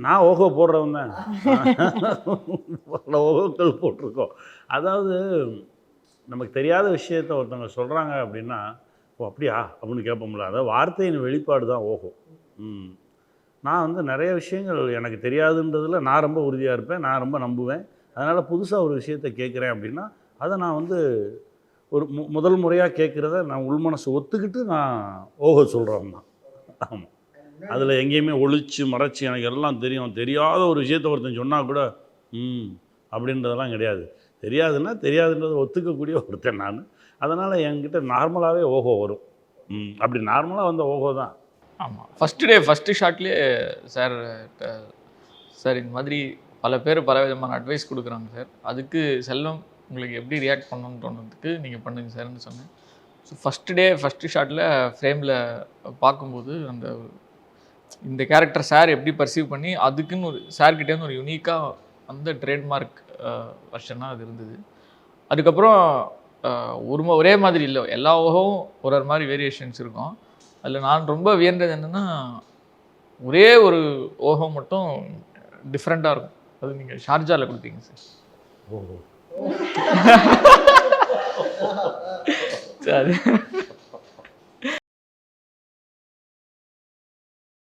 நான் ஓஹோ போடுறவன் தான். பல ஓஹோக்கள் போட்டிருக்கோம். அதாவது நமக்கு தெரியாத விஷயத்த ஒருத்தவங்க சொல்கிறாங்க அப்படின்னா, ஓ அப்படியா அப்படின்னு கேட்போம்ல. அதாவது வார்த்தையின் வெளிப்பாடு தான் ஓஹோ. நான் வந்து நிறைய விஷயங்கள் எனக்கு தெரியாதுன்றதில் நான் ரொம்ப உறுதியாக இருப்பேன். நான் ரொம்ப நம்புவேன். அதனால் புதுசாக ஒரு விஷயத்த கேட்குறேன் அப்படின்னா, அதை நான் வந்து ஒரு முதல் முறையாக கேட்குறத நான் உள்மனசு ஒத்துக்கிட்டு நான் ஓஹோ சொல்கிறவன் தான். ஆமாம். அதில் எங்கேயுமே ஒளிச்சு மறைச்சி எனக்கு எல்லாம் தெரியும், தெரியாத ஒரு விஷயத்த ஒருத்தன் சொன்னால் கூட அப்படின்றதெல்லாம் கிடையாது. தெரியாதுன்னா தெரியாதுன்றதை ஒத்துக்கக்கூடிய ஒருத்தன் நான். அதனால் என்கிட்ட நார்மலாகவே ஓஹோ வரும். அப்படி நார்மலாக வந்த ஓஹோ தான். ஆமாம், ஃபஸ்ட்டு ஷாட்லேயே சார் சார் இந்த மாதிரி பல பேர் பல விதமான அட்வைஸ் கொடுக்குறாங்க சார், அதுக்கு செல்வம் உங்களுக்கு எப்படி ரியாக்ட் பண்ணணும்னு தோணுறதுக்கு நீங்கள் பண்ணுங்க சார்னு சொன்னேன். ஸோ ஃபஸ்ட்டு ஷாட்டில் ஃப்ரேமில் பார்க்கும்போது அந்த இந்த கேரக்டர் சார் எப்படி பர்சீவ் பண்ணி அதுக்குன்னு ஒரு சார்கிட்டேருந்து ஒரு யூனிக்காக அந்த ட்ரேட்மார்க் வெர்ஷனாக அது இருந்தது. அதுக்கப்புறம் ஒரே மாதிரி இல்லை, எல்லா ஓஹோவும் ஒரு மாதிரி வேரியேஷன்ஸ் இருக்கும். அதில் நான் ரொம்ப வியந்தது என்னென்னா, ஒரே ஒரு ஓஹோ மட்டும் டிஃப்ரெண்ட்டாக இருக்கும். அது நீங்கள் ஷார்ஜாவில் கொடுத்தீங்க சார். ஓஹோ அது